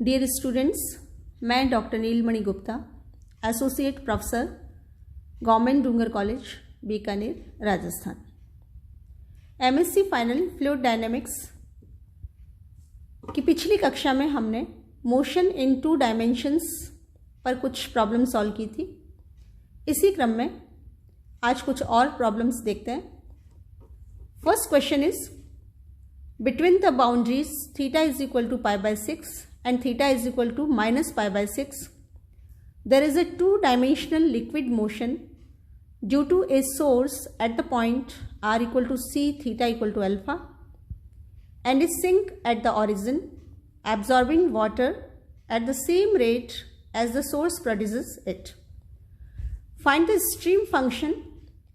Dear students, मैं doctor Neelmani Gupta, associate professor, government Dungar college, Bikaner, Rajasthan. MSc final fluid dynamics की पिछली कक्षा में हमने मोशन इन 2 डायमेंशंस पर कुछ प्रॉब्लम सॉल्व की थी। इसी क्रम में आज कुछ और प्रॉब्लम्स देखते हैं। First question is between the boundaries theta is equal to pi by 6 and theta is equal to minus pi by 6, there is a 2-dimensional liquid motion due to a source at the point r equal to c theta equal to alpha and is sink at the origin, absorbing water at the same rate as the source produces it. Find the stream function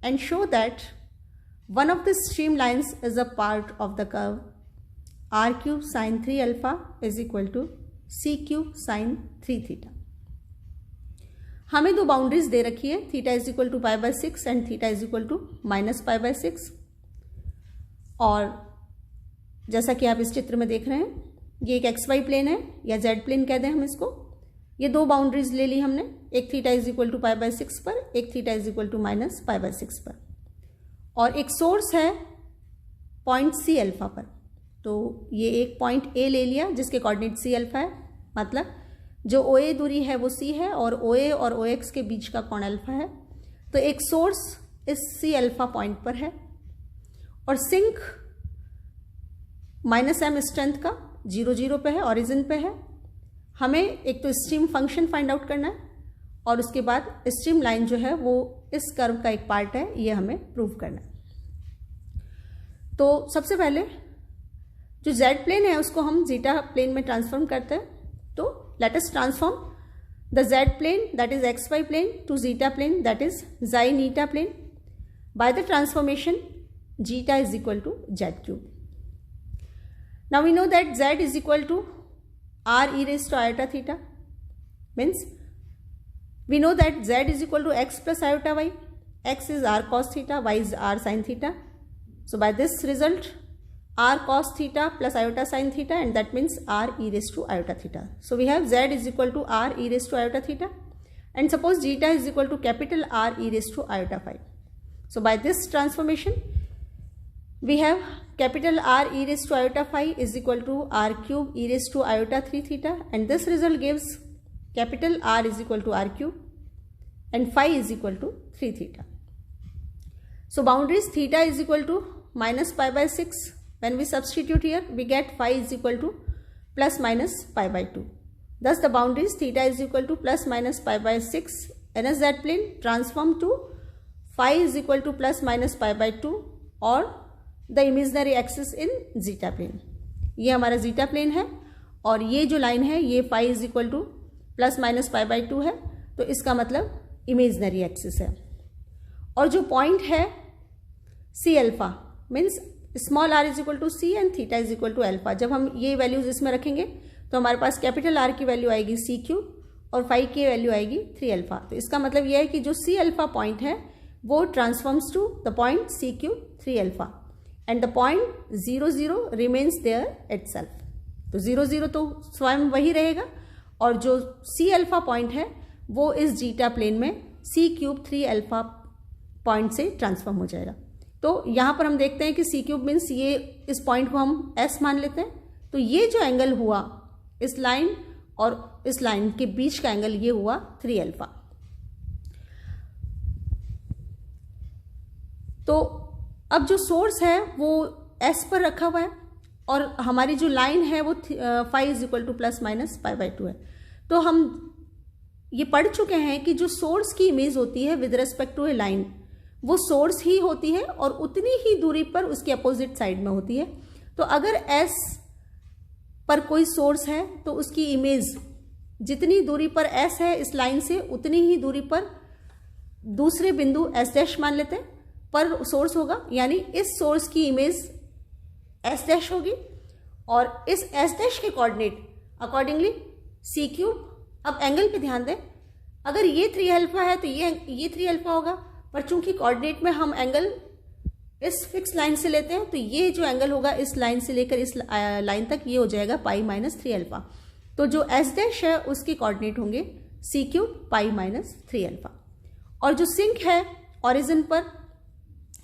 and show that one of the streamlines is a part of the curve r cube sin 3 alpha is equal to c cube sin 3 theta. हमें दो boundaries दे रखी है, theta is equal to pi by 6 and theta is equal to minus pi by 6। और जैसा कि आप इस चित्र में देख रहे हैं, ये एक एक्स वाई प्लेन है या जेड प्लेन कह दें हम इसको। ये दो बाउंड्रीज ले ली हमने, एक theta is equal to pi by 6 पर, एक theta is equal to minus pi by 6 पर, और एक सोर्स है पॉइंट सी अल्फा पर। तो ये एक पॉइंट ए ले लिया जिसके कोऑर्डिनेट सी अल्फा है, मतलब जो ओ ए दूरी है वो सी है और ओ ए और ओ एक्स के बीच का कोण अल्फा है। तो एक सोर्स इस सी अल्फा पॉइंट पर है और सिंक माइनस एम स्ट्रेंथ का 0 0 पे है, ऑरिजिन पे है। हमें एक तो स्ट्रीम फंक्शन फाइंड आउट करना है और उसके बाद स्ट्रीम लाइन जो है वो इस कर्व का एक पार्ट है, ये हमें प्रूव करना है। तो सबसे पहले जो जेड प्लेन है उसको हम जीटा प्लेन में ट्रांसफॉर्म करते हैं। तो let us transform the z plane that is x y plane to zeta plane that is जाइन eta plane by the transformation zeta is equal to z cube. Now we know that z is equal to r e raise to iota theta, means we know that z is equal to x plus iota y. X is r cos theta, y is r sin theta. So by this result, r cos theta plus iota sin theta, and that means r e raised to iota theta. So we have z is equal to r e raised to iota theta, and suppose zeta is equal to capital R e raised to iota phi. So by this transformation, we have capital R e raised to iota phi is equal to r cube e raised to iota 3 theta, and this result gives capital R is equal to r cube and phi is equal to 3 theta. So boundaries theta is equal to minus pi by 6. When we substitute here, we get phi is equal to plus minus pi by 2. Thus the boundaries theta is equal to plus minus pi by 6 and as that plane transform to phi is equal to plus minus pi by 2 or the imaginary axis in zeta plane. ये हमारा zeta plane है और ये जो line है ये phi is equal to plus minus pi by 2 है, तो इसका मतलब इमेजनरी एक्सिस है। और जो पॉइंट है C alpha means small R is equal to C and theta is equal to alpha. जब हम ये वैल्यूज इसमें रखेंगे तो हमारे पास कैपिटल आर की वैल्यू आएगी सी क्यूब और फाई की वैल्यू आएगी 3 अल्फा। तो इसका मतलब यह है कि जो सी अल्फा पॉइंट है वो transforms to the point C cube 3 alpha and the point 0 0 remains there itself. तो 0 0 तो स्वयं वही रहेगा और जो सी अल्फा पॉइंट है वो इस जीटा प्लेन में सी क्यूब 3 अल्फा पॉइंट से ट्रांसफॉर्म हो जाएगा। तो यहाँ पर हम देखते हैं कि सी क्यूब मीन्स ये इस पॉइंट को हम एस मान लेते हैं। तो ये जो एंगल हुआ इस लाइन और इस लाइन के बीच का एंगल ये हुआ 3 अल्फा। तो अब जो सोर्स है वो एस पर रखा हुआ है और हमारी जो लाइन है वो phi is equal to plus minus pi by 2 है। तो हम ये पढ़ चुके हैं कि जो सोर्स की इमेज होती है with respect to A line वो सोर्स ही होती है और उतनी ही दूरी पर उसके अपोजिट साइड में होती है। तो अगर एस पर कोई सोर्स है तो उसकी इमेज जितनी दूरी पर एस है इस लाइन से उतनी ही दूरी पर दूसरे बिंदु एस डैश मान लेते हैं पर सोर्स होगा, यानी इस सोर्स की इमेज एस डैश होगी और इस एस डैश के कोऑर्डिनेट अकॉर्डिंगली सी क्यूब। अब एंगल पे ध्यान दें, अगर ये 3 अल्फा है तो ये 3 अल्फा होगा, पर चूंकि कोऑर्डिनेट में हम एंगल इस फिक्स लाइन से लेते हैं तो ये जो एंगल होगा इस लाइन से लेकर इस लाइन तक ये हो जाएगा पाई माइनस 3 अल्फा। तो जो एस डैश है उसके कोऑर्डिनेट होंगे सी क्यूब पाई माइनस 3 अल्फा। और जो सिंक है ओरिजिन पर,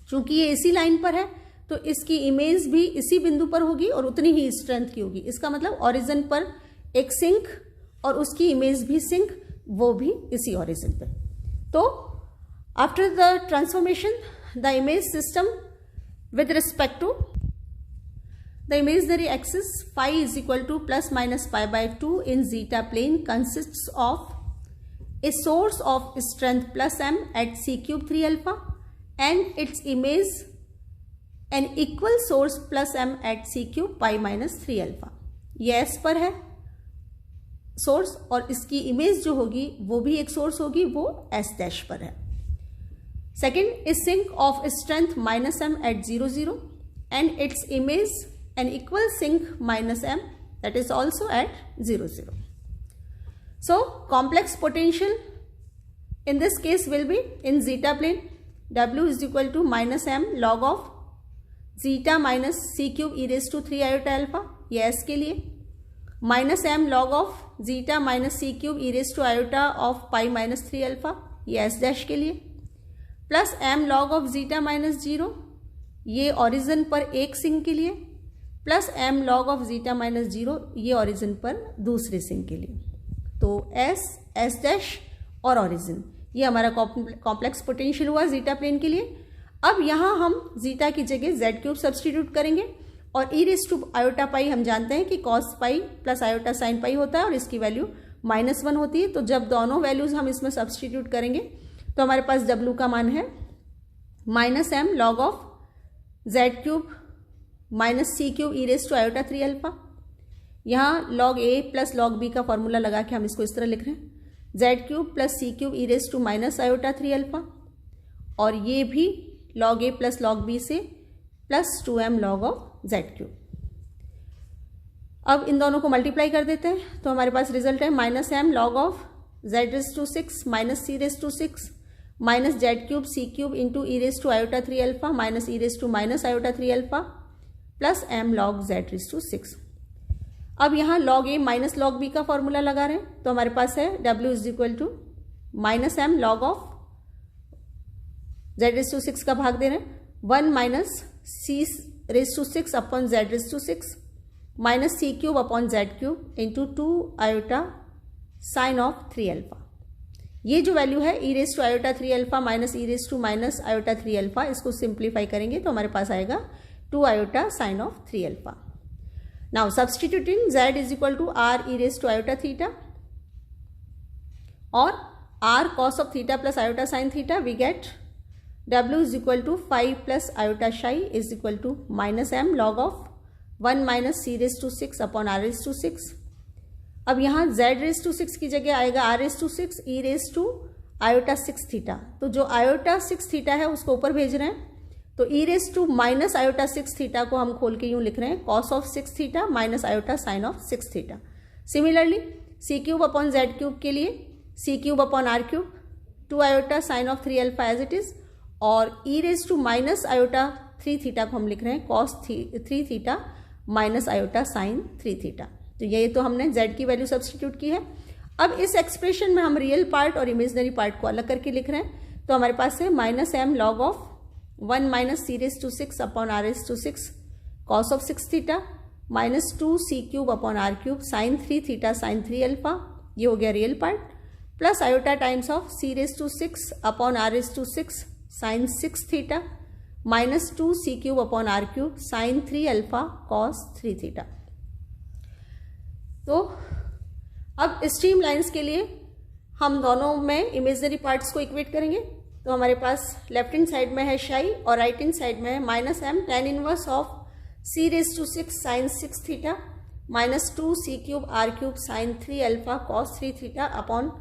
चूंकि ये इसी लाइन पर है तो इसकी इमेज भी इसी बिंदु पर होगी और उतनी ही स्ट्रेंथ की होगी। इसका मतलब ओरिजिन पर एक सिंक और उसकी इमेज भी सिंक, वो भी इसी ओरिजिन पे। तो after the transformation the image system with respect to the imaginary axis phi is equal to plus minus pi by 2 in zeta plane consists of a source of strength plus m at c cube 3 alpha and its image an equal source plus m at c cube pi minus 3 alpha। ये s पर है source और इसकी image जो होगी वो भी एक सोर्स होगी, वो s डैश पर है। Second is sink of strength minus m at 0 0 and its image an equal sink minus m that is also at 0 0. So complex potential in this case will be in zeta plane, W is equal to minus m log of zeta minus c cube e raised to 3 iota alpha, ये s के लिए, minus m log of zeta minus c cube e raised to iota of pi minus 3 alpha, ये s dash के लिए, plus m log of zeta minus 0, ये origin पर एक sink के लिए, plus m log of zeta minus 0, ये origin पर दूसरे सिंक के लिए। तो s, s डैश और ओरिजिन, ये हमारा कॉम्प्लेक्स पोटेंशियल हुआ जीटा प्लेन के लिए। अब यहाँ हम जीटा की जगह z क्यूब सब्सटीट्यूट करेंगे और e raise to iota pi हम जानते हैं कि cos pi plus iota sine pi होता है और इसकी वैल्यू -1 होती है। तो जब दोनों वैल्यूज हम इसमें सब्सटीट्यूट करेंगे तो हमारे पास w का मान है -m log of z cube minus C cube E raise to iota 3 alpha. यहाँ log A plus log B का फॉर्मूला लगा के हम इसको इस तरह लिख रहे हैं, Z cube plus C cube E raise to minus iota 3 alpha, और ये भी log A plus log B से plus 2m log of Z cube. अब इन दोनों को मल्टीप्लाई कर देते हैं तो हमारे पास रिजल्ट है -m log of Z raise to 6 minus C raise to 6 minus Z cube C cube into E raise to iota 3 alpha minus E raise to minus iota 3 alpha plus m log z raise to 6। अब यहाँ log a minus log b का formula लगा रहे हैं तो हमारे पास है w is equal to -m log of z raise to 6 का भाग दे रहे हैं 1 minus c raise to 6 upon z raise to 6 minus c cube upon z cube into 2 iota sine of 3 alpha. ये जो वैल्यू है e raise to iota 3 alpha minus e raise to minus iota 3 alpha, इसको simplify करेंगे तो हमारे पास आएगा 2 iota sin of 3 alpha. Now substituting z is equal to r e raised to iota theta or r cos of theta plus iota sin theta, we get w is equal to 5 plus iota psi is equal to minus m log of 1 minus c raised to 6 upon r raised to 6. अब यहाँ z raised to 6 की जगह आएगा r raised to 6 e raised to iota 6 theta, तो जो iota 6 theta है उसको ऊपर भेज रहे हैं तो e raise to minus iota 6 theta को हम खोल के यूँ लिख रहे हैं cos of 6 theta minus iota sine of 6 theta. Similarly c cube upon z cube के लिए c cube upon r cube 2 iota sine of 3 alpha as it is, और e raise to minus iota 3 theta को हम लिख रहे हैं cos 3 theta minus iota sine 3 theta. तो ये तो हमने z की वैल्यू सब्सटीट्यूट की है। अब इस एक्सप्रेशन में हम रियल पार्ट और इमेजनरी पार्ट को अलग करके लिख रहे हैं तो हमारे पास है -m log of 1 minus c raised to 6 upon r raised to 6 cos of 6 theta minus 2 c cube upon r cube sin 3 theta sin 3 alpha, ये हो गया real part, plus iota times of c raised to 6 upon r raised to 6 sin 6 theta minus 2 c cube upon r cube sin 3 alpha cos 3 theta। तो अब stream lines के लिए हम दोनों में इमेजनरी पार्ट्स को इक्वेट करेंगे तो हमारे पास लेफ्ट हैंड साइड में है शाई और राइट हैंड साइड में है -m tan inverse of c raise to 6 sin 6 theta minus 2 c cube r cube sin 3 alpha cos 3 theta upon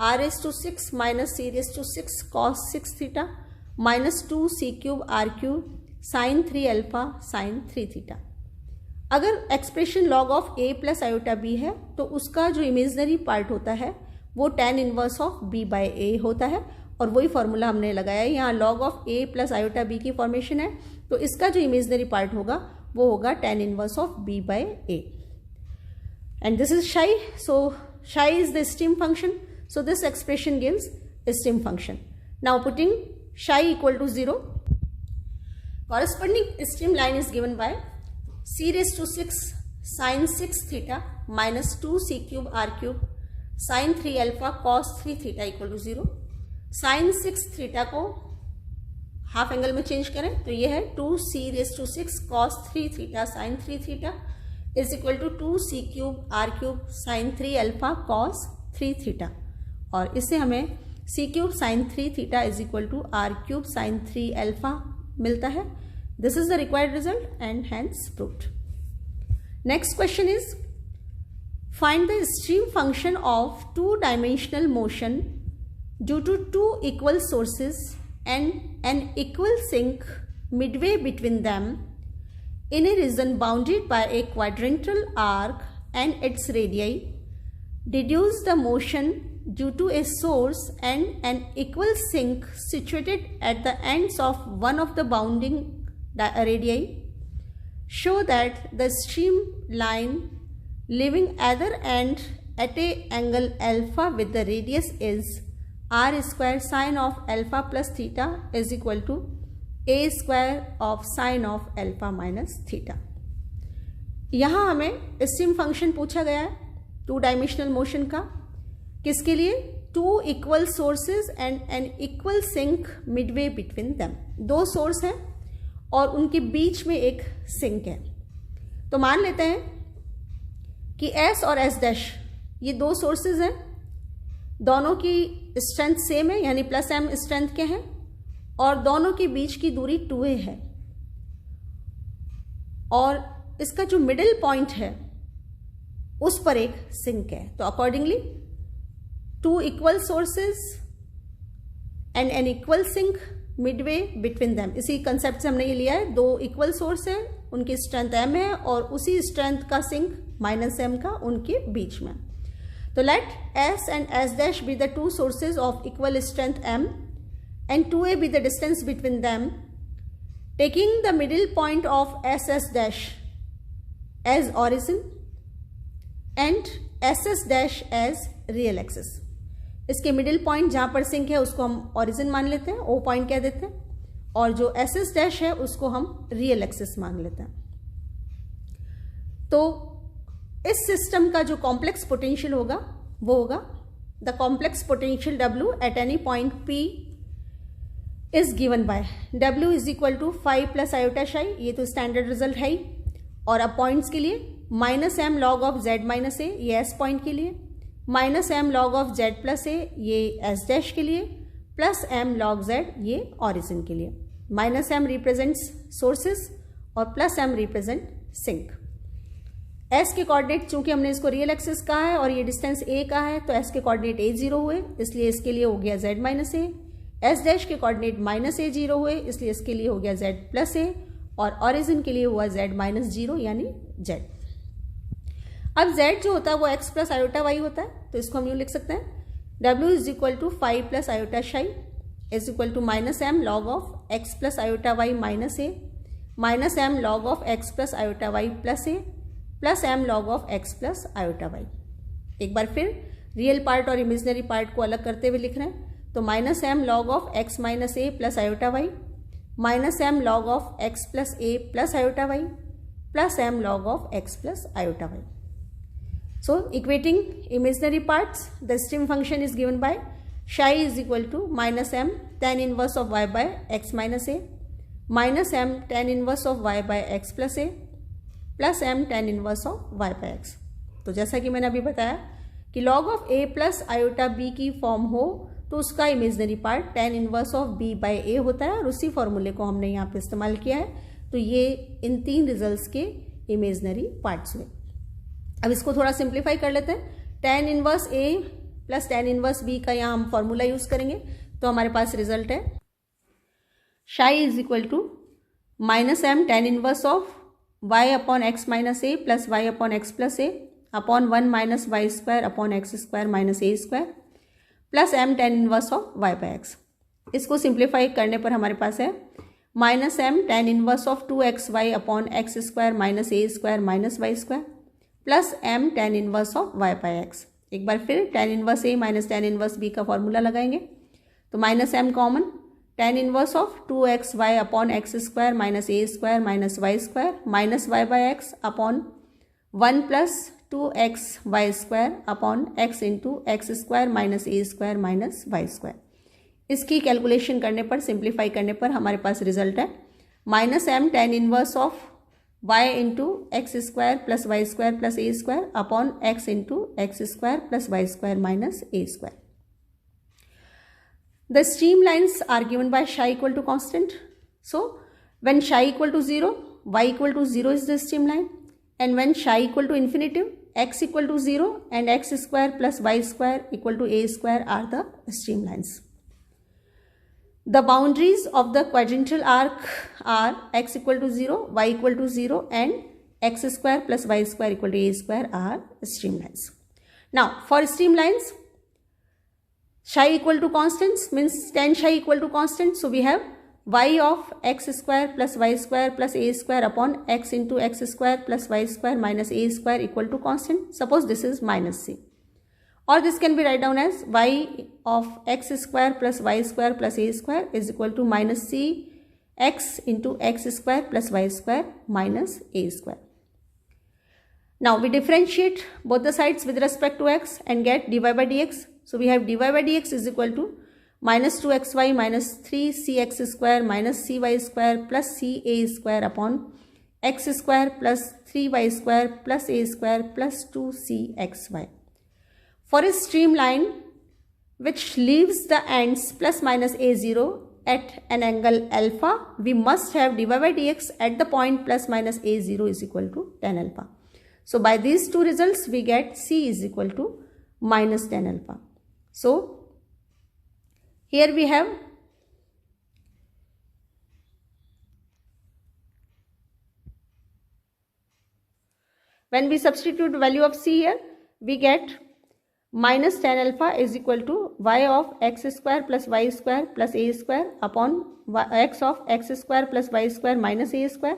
r raise to 6 minus c raise to 6 cos 6 theta minus 2 c cube r cube sin 3 alpha sin 3 theta. अगर expression log of a plus iota b है तो उसका जो imaginary part होता है वो tan inverse of b by a होता है और वही फॉर्मूला हमने लगाया है। यहाँ log of a plus iota b की फॉर्मेशन है तो इसका जो इमेजनरी पार्ट होगा वो होगा tan inverse of b by a। and this is psi. So psi is the stream function. So this expression gives a stream function. Now putting psi equal to 0, corresponding stream line is given by c raised to 6 sin 6 theta minus 2 c cube r cube sin 3 alpha cos 3 theta equal to 0. sin 6 theta को half angle में change करें तो ये है 2c raised to 6 cos 3 theta sin 3 theta is equal to 2c cube r cube sin 3 alpha cos 3 theta, और इससे हमें c cube sin 3 theta is equal to r cube sin 3 alpha मिलता है. This is the required result and hence proved. Next question is, find the stream function of two-dimensional motion due to two equal sources and an equal sink midway between them in a region bounded by a quadrilateral arc and its radii. Deduce the motion due to a source and an equal sink situated at the ends of one of the bounding radii. Show that the streamline leaving either end at a angle alpha with the radius is r square sine of alpha plus theta is equal to a square of sine of alpha minus theta. यहाँ हमें stream function पूछा गया है two dimensional motion का. किसके लिए? Two equal sources and an equal sink midway between them. दो source हैं और उनके बीच में एक सिंक है. तो मान लेते हैं कि S और S डैश ये दो सोर्सेज हैं, दोनों की स्ट्रेंथ सेम है यानी प्लस m स्ट्रेंथ के हैं, और दोनों के बीच की दूरी 2a है, और इसका जो मिडिल पॉइंट है उस पर एक सिंक है. तो accordingly two equal sources and an equal sink midway between them, इसी कंसेप्ट से हमने ये लिया है. दो इक्वल सोर्स है, उनकी स्ट्रेंथ m है और उसी स्ट्रेंथ का सिंक माइनस m का उनके बीच में. तो late S and S dash be the two sources of equal strength m and 2a be the distance between them, taking the middle point of SS dash as origin and SS dash as real axis. इसके middle point जहाँ पर sink है उसको हम origin मान लेते हैं, O point कह देते हैं, और जो SS डैश है उसको हम रियल एक्सिस मान लेते हैं. तो इस सिस्टम का जो कॉम्प्लेक्स पोटेंशियल होगा वो होगा the complex potential W at any point P is given by W is equal to 5 plus iota psi, ये तो स्टैंडर्ड रिजल्ट है ही. और अब पॉइंट्स के लिए minus m log of z minus a, ये S पॉइंट के लिए, minus m log of z plus a, ये S डैश के लिए, प्लस m लॉग z, ये ऑरिजिन के लिए. माइनस m रिप्रेजेंट्स सोर्सेज और plus m represent sink. S के कोऑर्डिनेट चूंकि हमने इसको रियल एक्सिस कहा है और ये डिस्टेंस a का है तो S के कोऑर्डिनेट a0 हुए, इसलिए इसके लिए हो गया z minus a. S dash के कोऑर्डिनेट माइनस a0 हुए, इसलिए इसके लिए हो गया z प्लस a, और ऑरिजिन के लिए हुआ z माइनस 0 यानी z. अब z जो होता है वो x प्लस आयोटा y होता है, तो इसको हम यूँ लिख सकते हैं W is equal to 5 plus iota psi is equal to minus m log of x plus iota y minus a minus m log of x plus iota y plus a plus m log of x plus iota y. एक बार फिर real part और imaginary part को अलग करते हुए लिख रहे हैं, तो minus m log of x minus a plus iota y minus m log of x plus a plus iota y plus m log of x plus iota y. So equating imaginary parts, the stream function is given by psi is equal to minus m tan inverse of y by x minus a minus m tan inverse of y by x plus a plus m tan inverse of y by x. तो जैसा कि मैंने अभी बताया कि log of a plus iota b की form हो तो उसका imaginary part tan inverse of b by a होता है, और उसी फॉर्मूले को हमने यहाँ पे इस्तेमाल किया है. तो ये इन तीन रिजल्ट्स के इमेजनरी पार्ट्स हुए. अब इसको थोड़ा सिंप्लीफाई कर लेते हैं. tan inverse a plus tan inverse b का यहाँ हम फॉर्मूला यूज़ करेंगे, तो हमारे पास रिजल्ट है psi is equal to minus m tan inverse of y upon x minus a plus y upon x plus a upon 1 minus y square upon x square minus a square plus m tan inverse of y by x. इसको simplify करने पर हमारे पास है minus m tan inverse of 2xy upon x square minus a square minus y square plus m tan inverse of y by x. एक बार फिर tan inverse a minus tan inverse b का formula लगाएंगे, तो minus m common, tan inverse of 2xy upon x square minus a square minus y square minus y by x upon 1 plus 2xy square upon x into x square minus a square minus y square. इसकी calculation करने पर, simplify करने पर हमारे पास result है minus m tan inverse of y into x square plus y square plus a square upon x into x square plus y square minus a square. The streamlines are given by psi equal to constant. So when psi equal to 0, y equal to 0 is the streamline, and when psi equal to infinitive, x equal to 0 and x square plus y square equal to a square are the streamlines. The boundaries of the quadrilateral arc are x equal to 0, y equal to 0 and x square plus y square equal to a square are streamlines. Now for streamlines, psi equal to constants means tan psi equal to constant. So we have y of x square plus y square plus a square upon x into x square plus y square minus a square equal to constant. Suppose this is minus c. Or this can be written down as y of x square plus y square plus a square is equal to minus c x into x square plus y square minus a square. Now we differentiate both the sides with respect to x and get dy by dx. So we have dy by dx is equal to minus 2xy minus 3cx square minus cy square plus ca square upon x square plus 3y square plus a square plus 2cxy. For a streamline which leaves the ends plus minus a0 at an angle alpha, we must have dy by dx at the point plus minus a0 is equal to tan alpha. So by these two results we get c is equal to minus tan alpha. So here we have when we substitute value of c here, we get minus tan alpha is equal to y of x square plus y square plus a square upon x of x square plus y square minus a square,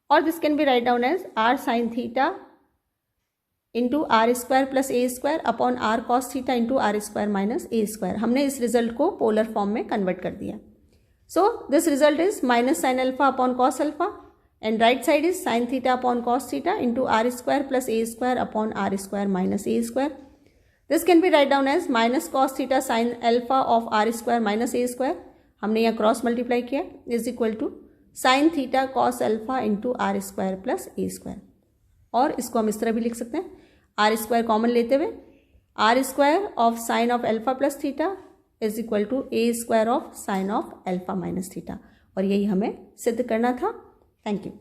or this can be written down as r sin theta into r square plus a square upon r cos theta into r square minus a square. हमने इस result को polar form में convert कर दिया. So this result is minus sin alpha upon cos alpha and right side is sin theta upon cos theta into r square plus a square upon r square minus a square. This can be written down as minus cos theta sin alpha of r square minus a square, हमने यहाँ cross multiply किया, is equal to sin theta cos alpha into r square plus a square. और इसको हम इस तरह भी लिख सकते हैं, आर स्क्वायर कॉमन लेते हुए r square of sine of alpha plus theta is equal to a square of sine of alpha minus theta, और यही हमें सिद्ध करना था. Thank you.